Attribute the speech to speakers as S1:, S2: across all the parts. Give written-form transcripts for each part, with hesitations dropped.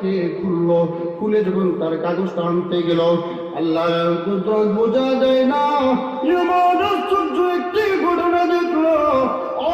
S1: কাগজটাকে খুললো, খুলে যখন তার কাগজটা আনতে গেল, আল্লাহ বোঝা যায় না, এমন আশ্চর্য একটি ঘটনা দেখলো।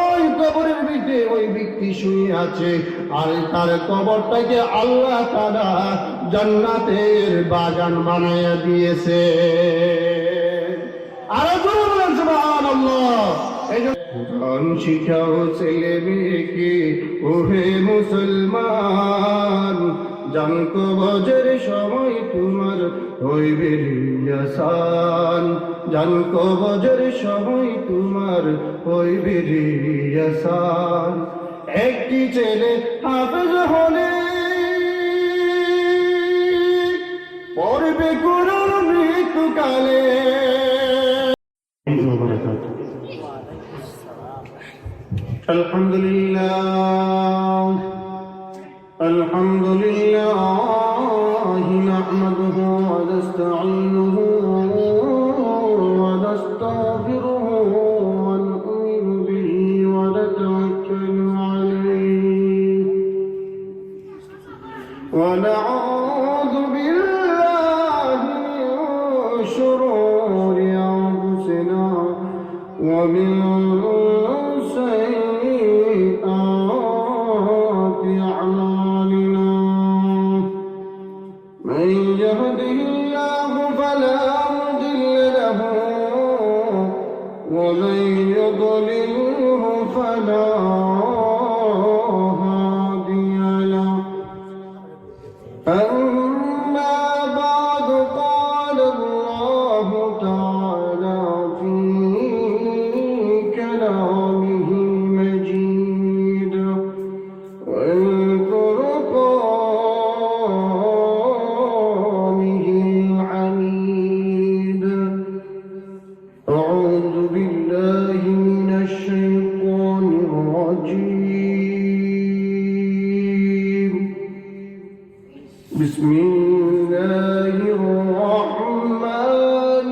S1: ওই কবরের ভিতরে ওই ব্যক্তি শুয়ে আছে, আর তার কবরটাকে আল্লাহ তাআলা জান্নাতের বাগান বানায়া দিয়েছে। আর বলেন সুবহানাল্লাহ। শিখাও ছেলে মেয়েকে, ওহে মুসলমান, জান কবরের সময় তোমার হইবে রিয়াসান, জান কবরের সময় তোমার হইবে রিয়াসান। একটি ছেলে হাফেজ হলে পড়বে কোরআন মৃত্যুকালে। আলহামদুলিল্লাহ আলহামদুলিল্লাহ নাহমাদুহু ওয়া নাস্তাঈনুহু ওয়া নাস্তাগফিরুহু ওয়া নু'মিনু বিহি ওয়া নাতাওয়াক্কালু আলাইহি ওয়া না'উযু বিল্লাহি মিন শুরুরি আনফুসিনা ওয়া মিন ومن يضلله فلا هادي له. أما بعد قال الله تعالى في كلامه المجيد والفرقانه الحميد. أعوذ بالله من الشيطان الرجيم. بسم الله الرحمن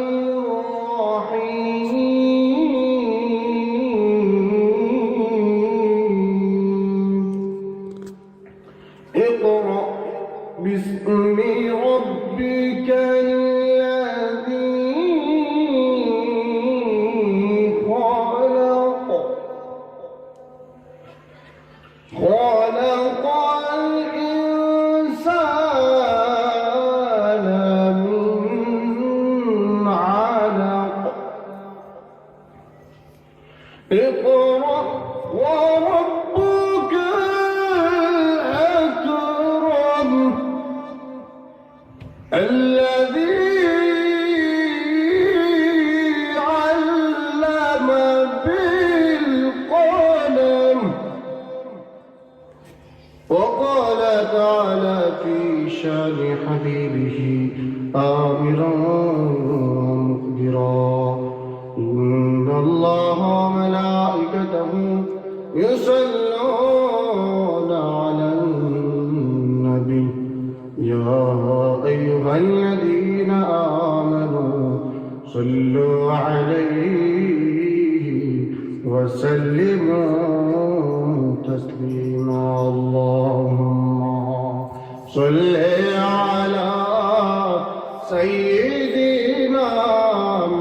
S1: الرحيم. اقرأ باسم ربك خلق الإنسان من علق. اقرأ وربك الأكرم الذي علم بالقلم. وقال تعالى في شان حبيبه آمرا مخبرا إن الله وملائكته يصلون على النبي يا أيها الذين آمنوا صلوا عليه وسلموا تسليما. اللهم صل على سيدنا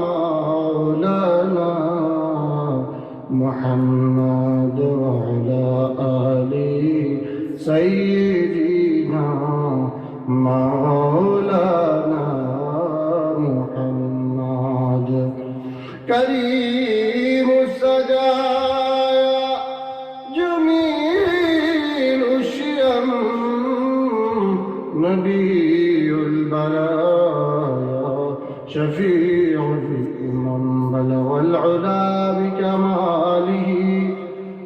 S1: مولانا محمد وعلى آل سيدنا مولانا محمد. كريم السجايا جميل الشيم نبي البلايا شفيع من بلغ العلا بكماله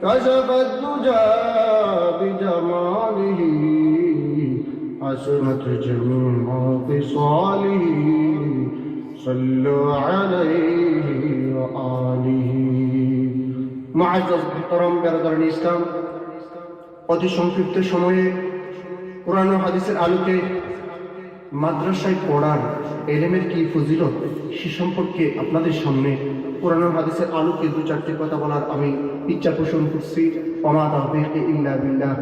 S1: كشف الدجى بجماله حسنت جميع خصاله صلوا عليه وآله. معزز محترم برادران ইসলাম, অতি সংক্ষিপ্ত সময়ে কোরআন ও হাদিসের আলোকে মাদ্রাসায় পড়ার এলেমের কি ফজিলত সে সম্পর্কে আপনাদের সামনে কোরআন ও হাদিসের আলোকে দু চারটি কথা বলার আমি ইচ্ছা পোষণ করছি। ওমা তাওফীকি ইল্লা বিল্লাহ।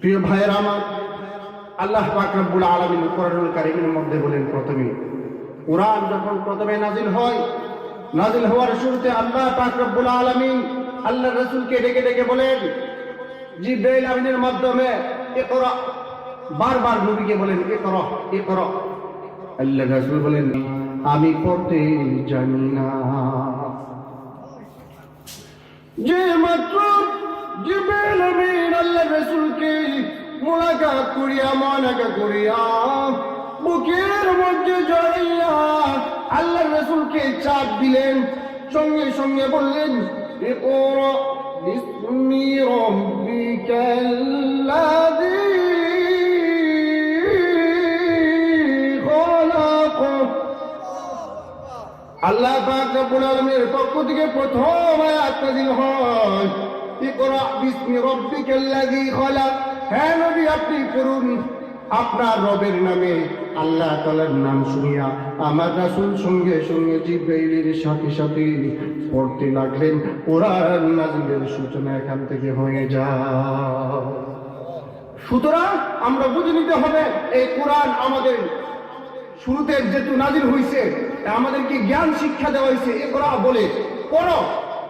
S1: প্রিয় ভাইয়েরা আমার, আল্লাহ পাক রব্বুল আলামিন কোরআনুল কারীমের মধ্যে বলেন, প্রথমে কোরআন যখন প্রথমে নাজিল হয়, নাজিল হওয়ার শুরুতে আল্লাহ পাক রব্বুল আলামিন আল্লাহর রাসূলকে ডেকে ডেকে বলেন, জিবরাইল আমিনের মাধ্যমে ইকরা, বারবার নবীকে বলেন ইকরা ইকরা। আল্লাহর রাসূল বলেন, আমি পড়তে জানি না। যে মাত্র জিবরাইল আমিন আল্লাহর রাসূলকে মুলাকাত করিয়া মনাকা করিয়া বুকের মধ্যে জড়াইয়া আল্লাহর রাসূলকে চাপ দিলেন, সঙ্গে সঙ্গে বললেন, ইকরা বিসমি রাব্বিকাল্লাযী খলাক। আল্লাহ পাক রব্বুল আলামিনের পক্ষ থেকে প্রথম আয়াত নাযিল হয়, ইকরা বিসমি রাব্বিকাল্লাযী খলাক। হ্যাঁ নবী, আপনি পড়ুন আপনার রবের নামে। আল্লাহ তাআলার নাম শুনিয়া আমার রাসূল সঙ্গে সঙ্গে জিবরাইলের সাথে সাথে পড়তে লাগলেন। কোরআন নাযিলের সূচনা এখান থেকে হয়ে যায়। সুতরাং আমরা বুঝে নিতে হবে, এই কোরআন আমাদের শুরুতে যেহেতু নাযিল হয়েছে, আমাদেরকে জ্ঞান শিক্ষা দেওয়া হয়েছে। ইকরা বলে পড়ো,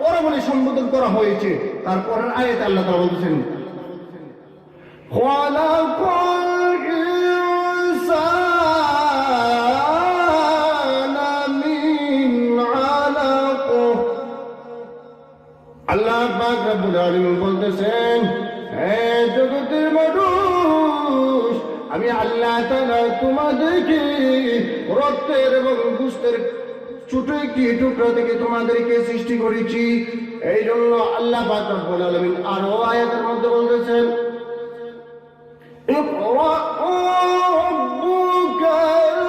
S1: পড়ো বলে সম্বোধন করা হয়েছে। তারপরের আয়াতে আল্লাহ তাআলা বলছেন, খলাকাল ইনসানা মিন আলাক। আল্লাহ পাক রব্বুল আলামিন বলতেছেন, হে জগতের মানুষ, আমি আল্লাহ তাআলা তোমাদেরকে রক্তের এবং গোশতের ছোট একটি টুকরা থেকে তোমাদেরকে সৃষ্টি করেছি। এই জন্য আল্লাহ পাক রব্বুল আলামিন আরো আয়াতের মধ্যে বলতেছেন, ইকরা রাব্বুকাল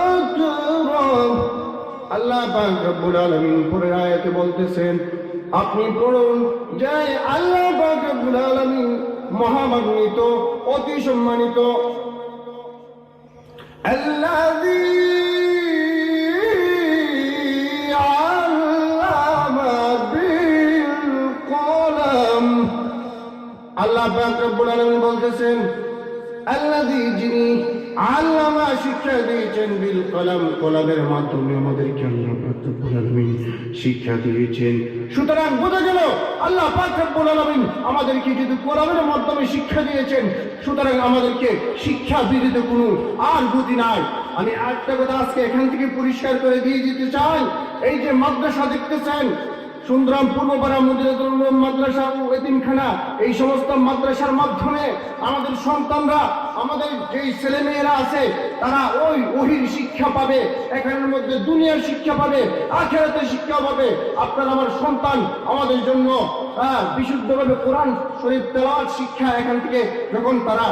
S1: আকরাম। আল্লাহ পাক রব্বুল আলামিন পরের আয়াতে বলতেছেন, আপনি পড়ুন যে আল্লাহ পাক রব্বুল আলামিন মহামান্বিত, অতি সম্মানিত। আল্লাযী আল্লামা বিল কলম। আল্লাহ পাক রব্বুল আলামিন বলতেছেন, আল্লাযী, যিনি আল্লামা শিক্ষা দিয়েছেন, বিল কলম, কলমের মাধ্যমে আমাদেরকে আল্লাহ পাক রব্বুল আলামিন শিক্ষা দিয়েছেন। সুতরাং বোঝা গেল আল্লাহ পাক রব্বুল আলামিন আমাদেরকে যদি কলমের মাধ্যমে শিক্ষা দিয়েছেন, সুতরাং আমাদেরকে শিক্ষা ব্যতীত কোনো আর গতি নাই। আমি একটা কথা আজকে এখান থেকে পরিষ্কার করে দিয়ে দিতে চাই, এই যে মাদ্রাসা দেখতেছেন, সুন্দরাম পূর্বপাড়া মদিনাতুল উলুম মাদ্রাসা ও এতিমখানা, এই সমস্ত মাদ্রাসার মাধ্যমে আমাদের সন্তানরা, আমাদের যেই ছেলেমেয়েরা আছে, তারা ওই ওহীর শিক্ষা পাবে, এখানের মধ্যে দুনিয়ার শিক্ষা পাবে, আখিরাতের শিক্ষা পাবে। আপনার আমার সন্তান আমাদের জন্য বিশুদ্ধভাবে কোরআন শরীফ তেলাওয়াত শিক্ষা এখান থেকে যখন তারা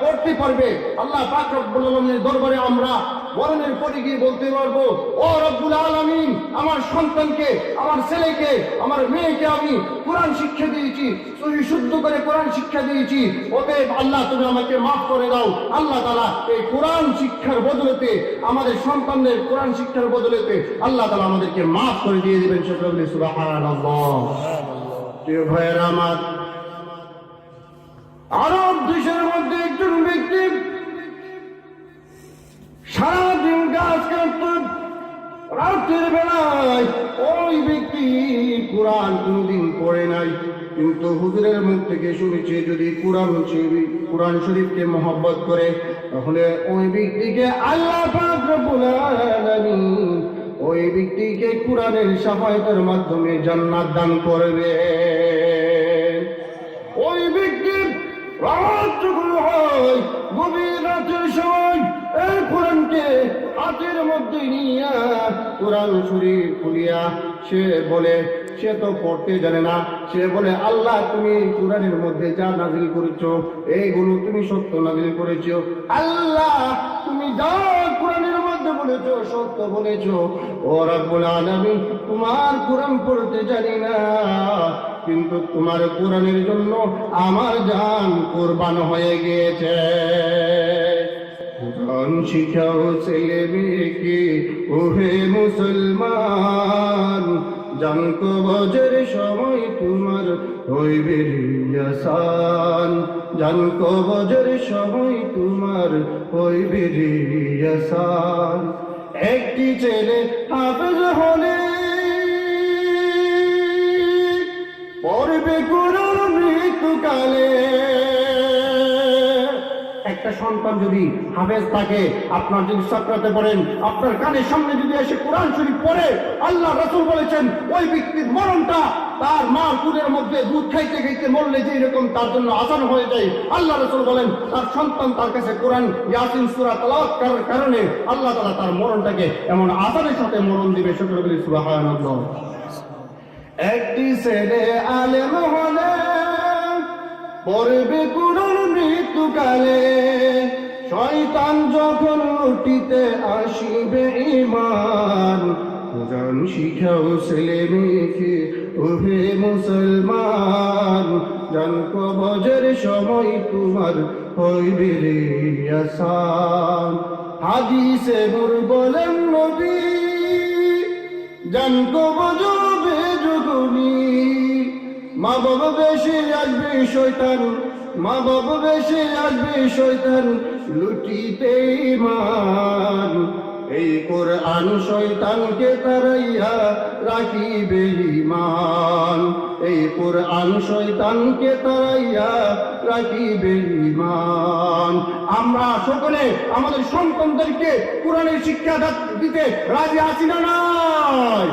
S1: পড়তে পারবে, আল্লাহ পাক রব্বুল আলামিনের দরবারে আমরা মরণের পরে গিয়ে বলতে পারবো, ও রব্বুল আলামিন, আমার সন্তানকে, আমার ছেলেকে, আমার মেয়েকে আমি কোরআন শিক্ষা দিয়েছি, সহি শুদ্ধ করে কোরআন শিক্ষা দিয়েছি, অতএব আল্লাহ তুমি আমাকে মাফ করে দাও। আল্লাহ তাআলা এই কোরআন শিক্ষার বদলেতে, আমাদের সন্তানদের কোরআন শিক্ষার বদলেতে আল্লাহ তাআলা আমাদেরকে মাফ করে দিয়ে দিবেন। সকলে সুবহানাল্লাহ। প্রিয় ভাইয়েরা আমার, আরব দেশের মধ্যে একজন ব্যক্তি সারাদিন গাছ কাটত, রাতের বেলায় ওই ব্যক্তি কোরআন কোনদিন পড়ে নাই, কিন্তু হুজুরের মুখ থেকে শুনেছে যদি কোরআন শরীফকে মহব্বত করে, তাহলে ওই ব্যক্তিকে আল্লাহ পাক রব্বুল আলামিন ওই ব্যক্তিকে কোরআনের শাফায়াতের মাধ্যমে জান্নাত দান করবে। ওই ব্যক্তির রাত যখন হয়, গভীর রাতের সময় এই কোরআনকে হাতের মধ্যে নিয়া কোরআন শরীফ খুলিয়া সে বলে, সে তো পড়তে জানে না, সে বলে, আল্লাহ তুমি কোরআনের মধ্যে যা নাযিল করেছো এইগুলো তুমি সত্য নাযিল করেছো। আল্লাহ তুমি যা কোরআনের মধ্যে বলেছো সত্য বলেছো। ও রব্বুল আলামিন, তোমার কোরআন পড়তে জানি না, কিন্তু তোমার কোরআনের জন্য আমার জান কুরবান হয়ে গিয়েছে। কোরআন শিখাও ছেলে মেয়েকে, ওহে মুসলমান, জান কবজের সময় তোমার হইবে রিয়াসান, জান কবজের সময় তোমার হইবে রিয়াসান। একটি ছেলে হাফেজ হলে পড়বে কোরআন মৃত্যুকালে। একটা সন্তান যদি হাফেজ থাকে, আপনার যদি সাকরাতে পড়েন, আপনার কানের সামনে যদি এসে কোরআন শরীফ পড়ে, আল্লাহ রাসূল বলেছেন ওই ব্যক্তির মরণটা তার মার দুধের মধ্যে দুধ খাইতে খাইতে মরলে যে এরকম তার জন্য আসান হয়ে যায়। আল্লাহ রাসূল বলেন তার সন্তান তার কাছে কোরআন ইয়াসিন সূরা তেলাওয়াত করার কারণে আল্লাহ তাআলা তার মরণটাকে এমন আসানের সাথে মরণ দিবে। সকলে বলি সুবহানাল্লাহ। একটি ছেলে আলেম হলে পড়বে কোরআন মৃত্যুকালে, শয়তান যখন লুটিতে আসিবে ঈমান। কোরআন শিখাও ছেলে মেয়েকে ওহে মুসলমান, জান কবজের সময় তোমার হইবে রিয়াসান। হাদিসে নূর বলেন নবী, জান কবজ হবে যখনই মা বাবা বেশি আসবে শয়তান, মা বাবা বেশি আসবে শয়তান লুটিতে ঈমান। এই কোরআন শয়তানকে তাড়াইয়া রাখিবে ঈমান, এই কোরআন শয়তানকে তাড়াইয়া রাখিবে ঈমান। আমরা সকলে আমাদের সন্তানদেরকে কোরআনের শিক্ষা দিতে রাজি আছি না নাই?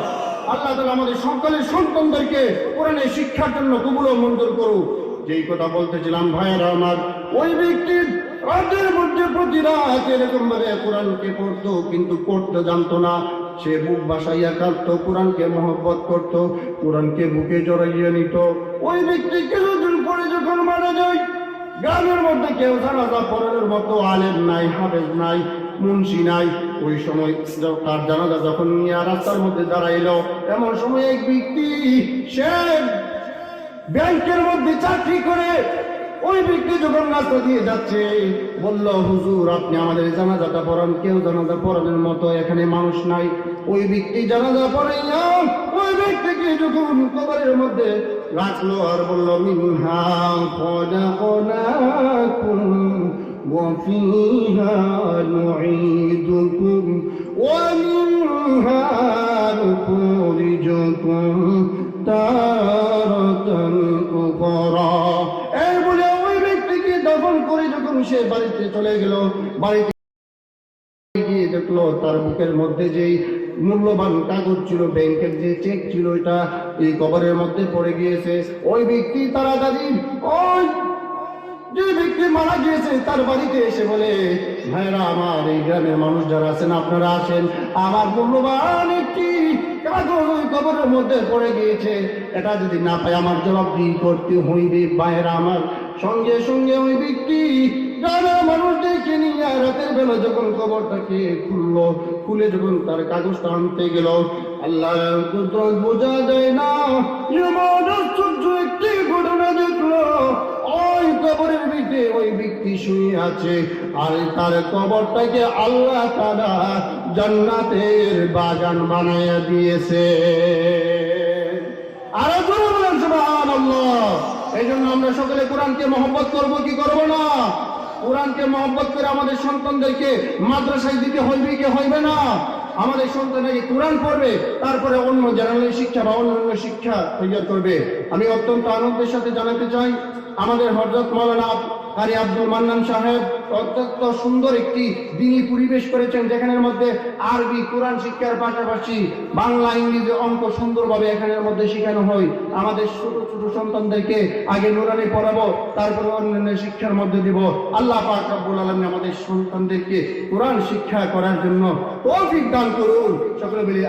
S1: আল্লাহ তাআলা আমাদের সকলের সন্তানদেরকে কোরআনের শিক্ষার জন্য কবুল ও মঞ্জুর করুক। যেই কথা বলতেছিলাম ভাইয়েরা আমার, ওই ব্যক্তির রাতের মধ্যে প্রতি রাত এরকম ভাবে কোরআনকে পড়তো, কিন্তু পড়তে জানতো না। সে বুক বাসাইয়া কাঁদতো, কোরআনকে মহব্বত করত, কোরআনকে বুকে জড়াইয়া নিত। ওই ব্যক্তি কিছুদিন পরে যখন মারা যায়, গ্রামের মধ্যে কেউ জানাজা পড়ানোর মতো আলেম নাই, হাফেজ নাই, মুন্সি নাই। ওই সময় তার জানাজা যখন নিয়ে রাস্তার মধ্যে দাঁড়াইলো, এমন সময় এক ব্যক্তি, সে ব্যাংকের মধ্যে চাকরি করে, ওই ব্যক্তি যখন রাস্তা দিয়ে যাচ্ছে বলল, হুজুর আপনি আমাদের জানাজাটা পড়ান, কেউ জানাজা পড়ানোর মতো এখানে মানুষ নাই। ওই ব্যক্তি জানাজা পড়াইয়া ওই ব্যক্তিকে যখন কবরের মধ্যে রাখলো আর বলল, মিনহা খলাকনাকুম ওয়া ফিহা নুঈদুকুম ওয়া মিনহা নুখরিজুকুম তারাতান উখরা। এই বলে ওই ব্যক্তিকে দফন করে যখন সে বাড়িতে চলে গেল, বাড়িতে গিয়ে দেখলো তার বুকের মধ্যে যেই মূল্যবান কাগজ ছিল, ব্যাংকের যে চেক ছিল, এটা এই কবরের মধ্যে পড়ে গিয়েছে। ওই ব্যক্তি তাড়াতাড়ি ওই যে ব্যক্তি মারা গিয়েছে তার বাড়িতে এসে বলে, ভাইরা আমার, এই গ্রামের মানুষ যারা আছেন আপনারা আসেন, আমার মূল্যবান একটি কাগজ ওই কবরের মধ্যে পড়ে গিয়েছে, এটা যদি না পাই আমার জবাবদিহি করতে হইবে। ভাইরা আমার, সঙ্গে সঙ্গে ওই ব্যক্তি গ্রামের মানুষদেরকে নিয়ে রাতের বেলা যখন কবরটাকে খুললো, খুলে যখন তার কাগজটা আনতে গেল, আল্লাহ কুদরত বোঝা যায় না, এমন আশ্চর্য একটি ঘটনা দেখলো। ওই কবরের ভিতরে ওই ব্যক্তি শুয়ে আছে, আর তার কবরটাকে আল্লাহ তাআলা জান্নাতের বাগান বানাইয়া দিয়েছে। আর বলেন সুবহানাল্লাহ। এই জন্য আমরা সকলে কোরআনকে মহব্বত করবো কি করবো না? কোরআনকে মহব্বত করে আমাদের সন্তানদেরকে মাদ্রাসায় দিতে হইবে কি হইবে না? আমাদের সন্তানকে কোরআন পড়বে, তারপরে অন্য জেনারেল শিক্ষা বা অন্যান্য শিক্ষা তৈরি করবে। আমি অত্যন্ত আনন্দের সাথে জানাতে চাই, আমাদের হযরত মাওলানা কারি আব্দুল মান্নান সাহেব অত্যন্ত সুন্দর একটি দিনী পরিবেশ করেছেন, যেখানের মধ্যে আরবি কোরআন শিক্ষার পাশাপাশি বাংলা, ইংরেজি, অঙ্ক সুন্দরভাবে এখানের মধ্যে শেখানো হয়। আমাদের ছোট ছোট সন্তানদেরকে আগে নুরানি পড়াবো, তারপরে অন্যান্য শিক্ষার মধ্যে দিব। আল্লাহ পাক রব্বুল আলামিন আমাদের সন্তানদেরকে কোরআন শিক্ষা করার জন্য তৌফিক দান করুন। সকলে বলি